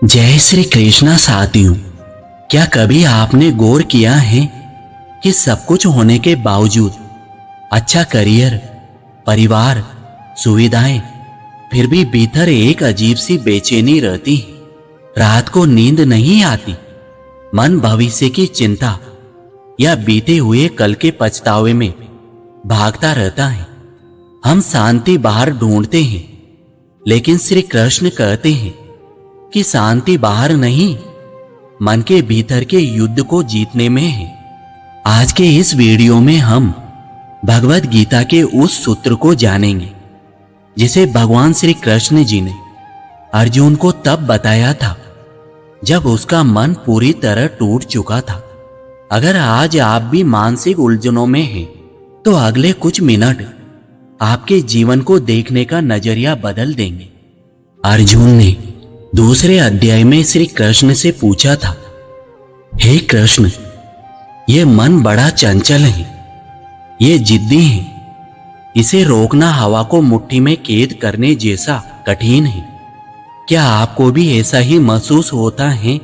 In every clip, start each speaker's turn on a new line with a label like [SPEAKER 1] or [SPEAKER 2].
[SPEAKER 1] जय श्री कृष्णा साथियों। क्या कभी आपने गौर किया है कि सब कुछ होने के बावजूद अच्छा करियर, परिवार, सुविधाएं, फिर भी भीतर एक अजीब सी बेचैनी रहती है। रात को नींद नहीं आती, मन भविष्य की चिंता या बीते हुए कल के पछतावे में भागता रहता है। हम शांति बाहर ढूंढते हैं, लेकिन श्री कृष्ण कहते हैं कि शांति बाहर नहीं, मन के भीतर के युद्ध को जीतने में है। आज के इस वीडियो में हम भगवत गीता के उस सूत्र को जानेंगे जिसे भगवान श्री कृष्ण जी ने अर्जुन को तब बताया था जब उसका मन पूरी तरह टूट चुका था। अगर आज आप भी मानसिक उलझनों में हैं, तो अगले कुछ मिनट आपके जीवन को देखने का नजरिया बदल देंगे। अर्जुन ने दूसरे अध्याय में श्री कृष्ण से पूछा था, हे कृष्ण, ये मन बड़ा चंचल है, ये जिद्दी है, इसे रोकना हवा को मुट्ठी में कैद करने जैसा कठिन है। क्या आपको भी ऐसा ही महसूस होता है?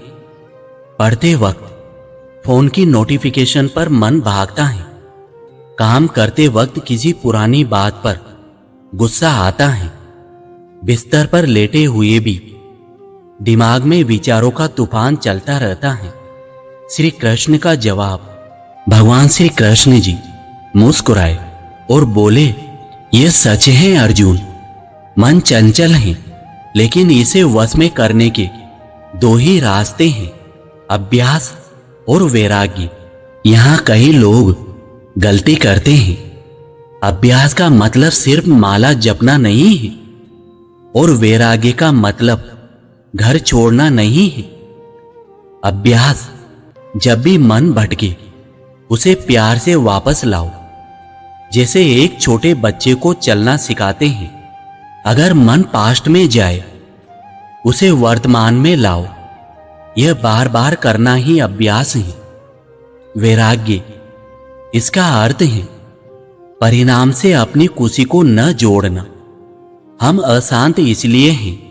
[SPEAKER 1] पढ़ते वक्त फोन की नोटिफिकेशन पर मन भागता है, काम करते वक्त किसी पुरानी बात पर गुस्सा आता है, बिस्तर पर लेटे हुए भी दिमाग में विचारों का तूफान चलता रहता है। श्री कृष्ण का जवाब, भगवान श्री कृष्ण जी मुस्कुराए और बोले, यह सच है अर्जुन, मन चंचल है, लेकिन इसे वश में करने के दो ही रास्ते हैं, अभ्यास और वैराग्य। यहां कई लोग गलती करते हैं। अभ्यास का मतलब सिर्फ माला जपना नहीं है, और वैराग्य का मतलब घर छोड़ना नहीं है। अभ्यास, जब भी मन भटके उसे प्यार से वापस लाओ, जैसे एक छोटे बच्चे को चलना सिखाते हैं। अगर मन पास्ट में जाए, उसे वर्तमान में लाओ। यह बार बार करना ही अभ्यास है। वैराग्य, इसका अर्थ है परिणाम से अपनी खुशी को न जोड़ना। हम अशांत इसलिए हैं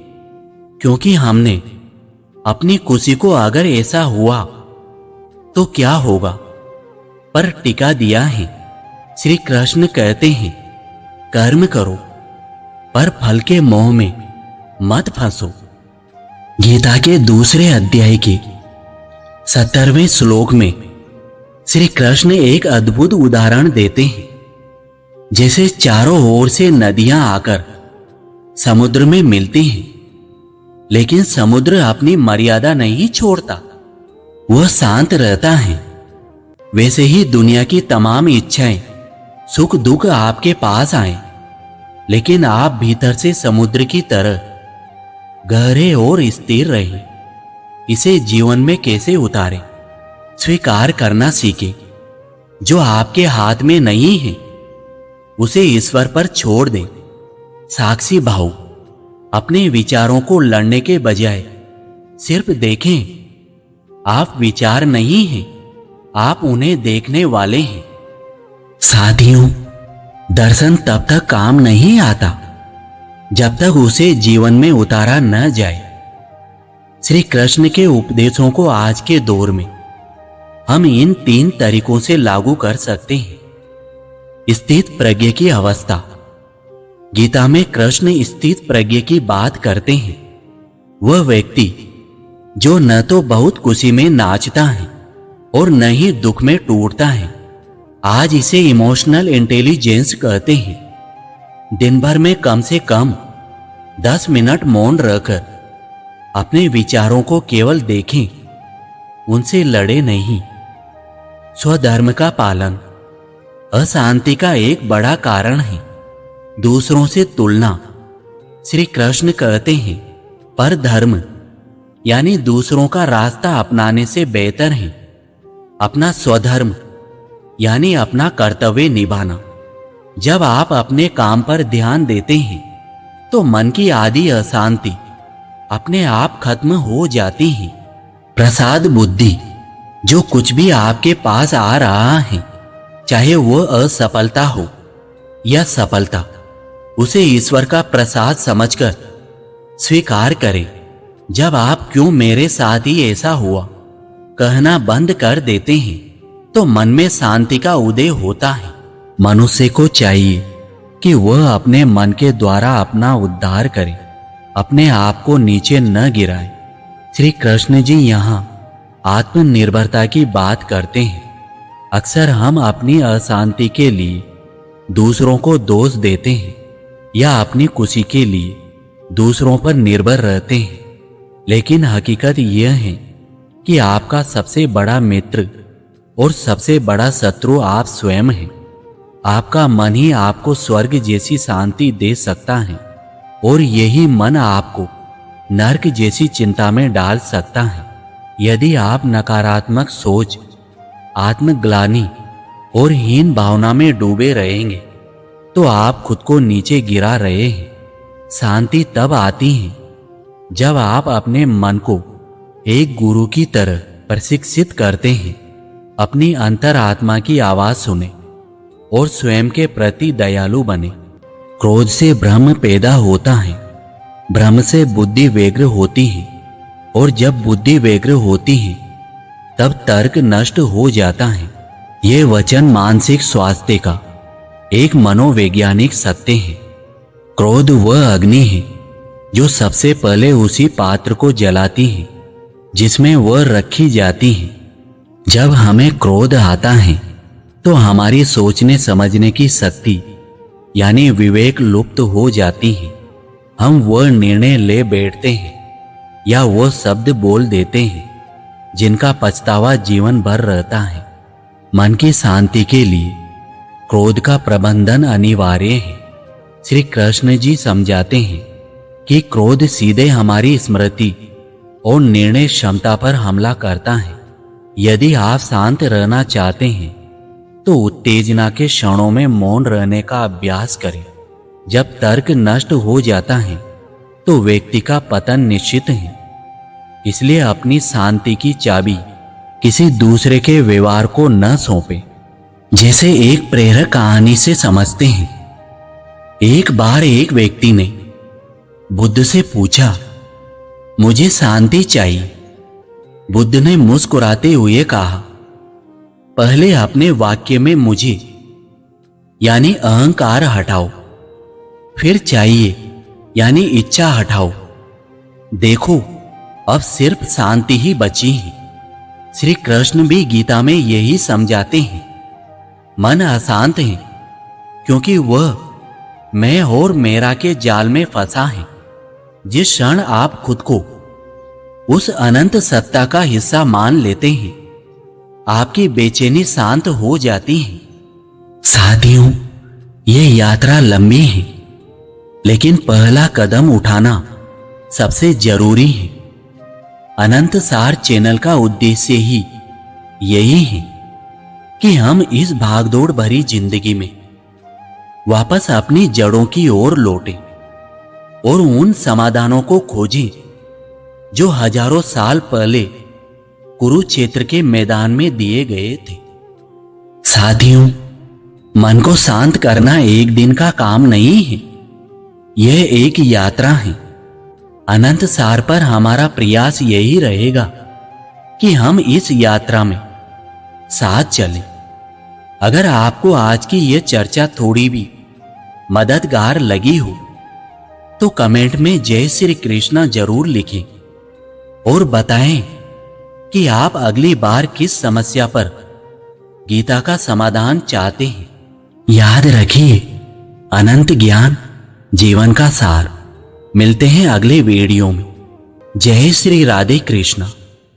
[SPEAKER 1] क्योंकि हमने अपनी खुशी को अगर ऐसा हुआ तो क्या होगा पर टिका दिया है। श्री कृष्ण कहते हैं, कर्म करो पर फल के मोह में मत फंसो। गीता के दूसरे अध्याय के 17वें श्लोक में श्री कृष्ण एक अद्भुत उदाहरण देते हैं। जैसे चारों ओर से नदियां आकर समुद्र में मिलती हैं, लेकिन समुद्र अपनी मर्यादा नहीं छोड़ता, वह शांत रहता है। वैसे ही दुनिया की तमाम इच्छाएं, सुख दुख आपके पास आए, लेकिन आप भीतर से समुद्र की तरह गहरे और स्थिर रहे। इसे जीवन में कैसे उतारें? स्वीकार करना सीखे, जो आपके हाथ में नहीं है उसे ईश्वर पर छोड़ दें। साक्षी भाव, अपने विचारों को लड़ने के बजाय सिर्फ देखें। आप विचार नहीं हैं, आप उन्हें देखने वाले हैं। साथियों, दर्शन तब तक काम नहीं आता जब तक उसे जीवन में उतारा न जाए। श्री कृष्ण के उपदेशों को आज के दौर में हम इन 3 तरीकों से लागू कर सकते हैं। स्थित प्रज्ञ की अवस्था। गीता में कृष्ण स्थित प्रज्ञ की बात करते हैं। वह व्यक्ति जो न तो बहुत खुशी में नाचता है और न ही दुख में टूटता है। आज इसे इमोशनल इंटेलिजेंस कहते हैं। दिन भर में कम से कम 10 मिनट मौन रहकर अपने विचारों को केवल देखें, उनसे लड़े नहीं। स्वधर्म का पालन अशांति का एक बड़ा कारण है। दूसरों से तुलना। श्री कृष्ण कहते हैं, पर धर्म यानी दूसरों का रास्ता अपनाने से बेहतर है अपना स्वधर्म यानी अपना कर्तव्य निभाना। जब आप अपने काम पर ध्यान देते हैं तो मन की आधी अशांति अपने आप खत्म हो जाती है। प्रसाद बुद्धि, जो कुछ भी आपके पास आ रहा है, चाहे वह असफलता हो या सफलता, उसे ईश्वर का प्रसाद समझकर स्वीकार करें। जब आप क्यों मेरे साथ ही ऐसा हुआ कहना बंद कर देते हैं तो मन में शांति का उदय होता है। मनुष्य को चाहिए कि वह अपने मन के द्वारा अपना उद्धार करे, अपने आप को नीचे न गिराए। श्री कृष्ण जी यहाँ आत्मनिर्भरता की बात करते हैं। अक्सर हम अपनी अशांति के लिए दूसरों को दोष देते हैं या अपनी खुशी के लिए दूसरों पर निर्भर रहते हैं, लेकिन हकीकत यह है कि आपका सबसे बड़ा मित्र और सबसे बड़ा शत्रु आप स्वयं हैं। आपका मन ही आपको स्वर्ग जैसी शांति दे सकता है और यही मन आपको नरक जैसी चिंता में डाल सकता है। यदि आप नकारात्मक सोच, आत्मग्लानि और हीन भावना में डूबे रहेंगे तो आप खुद को नीचे गिरा रहे हैं। शांति तब आती है जब आप अपने मन को एक गुरु की तरह प्रशिक्षित करते हैं, अपनी अंतरात्मा की आवाज सुने और स्वयं के प्रति दयालु बने। क्रोध से भ्रम पैदा होता है, भ्रम से बुद्धि व्यग्र होती है और जब बुद्धि व्यग्र होती है तब तर्क नष्ट हो जाता है। ये वचन मानसिक स्वास्थ्य का एक मनोवैज्ञानिक सत्य है। क्रोध वह अग्नि है जो सबसे पहले उसी पात्र को जलाती है जिसमें वह रखी जाती है। जब हमें क्रोध आता है तो हमारी सोचने समझने की शक्ति यानी विवेक लुप्त हो जाती है। हम वह निर्णय ले बैठते हैं या वह शब्द बोल देते हैं जिनका पछतावा जीवन भर रहता है। मन की शांति के लिए क्रोध का प्रबंधन अनिवार्य है। श्री कृष्ण जी समझाते हैं कि क्रोध सीधे हमारी स्मृति और निर्णय क्षमता पर हमला करता है। यदि आप शांत रहना चाहते हैं तो उत्तेजना के क्षणों में मौन रहने का अभ्यास करें। जब तर्क नष्ट हो जाता है तो व्यक्ति का पतन निश्चित है। इसलिए अपनी शांति की चाबी किसी दूसरे के व्यवहार को न सौंपें। जैसे एक प्रेरक कहानी से समझते हैं। एक बार एक व्यक्ति ने बुद्ध से पूछा, मुझे शांति चाहिए। बुद्ध ने मुस्कुराते हुए कहा, पहले अपने वाक्य में मुझे यानी अहंकार हटाओ, फिर चाहिए यानी इच्छा हटाओ। देखो अब सिर्फ शांति ही बची है। श्री कृष्ण भी गीता में यही समझाते हैं। मन अशांत है क्योंकि वह मैं और मेरा के जाल में फंसा है। जिस क्षण आप खुद को उस अनंत सत्ता का हिस्सा मान लेते हैं, आपकी बेचैनी शांत हो जाती है। साथियों, ये यात्रा लंबी है, लेकिन पहला कदम उठाना सबसे जरूरी है। अनंत सार चैनल का उद्देश्य ही यही है कि हम इस भागदौड़ भरी जिंदगी में वापस अपनी जड़ों की ओर लौटें और उन समाधानों को खोजें जो हजारों साल पहले कुरुक्षेत्र के मैदान में दिए गए थे। साथियों, मन को शांत करना एक दिन का काम नहीं है, यह एक यात्रा है। अनंत सार पर हमारा प्रयास यही रहेगा कि हम इस यात्रा में साथ चलें। अगर आपको आज की यह चर्चा थोड़ी भी मददगार लगी हो तो कमेंट में जय श्री कृष्णा जरूर लिखें और बताएं कि आप अगली बार किस समस्या पर गीता का समाधान चाहते हैं। याद रखिए, अनंत ज्ञान जीवन का सार। मिलते हैं अगले वीडियो में। जय श्री राधे कृष्णा।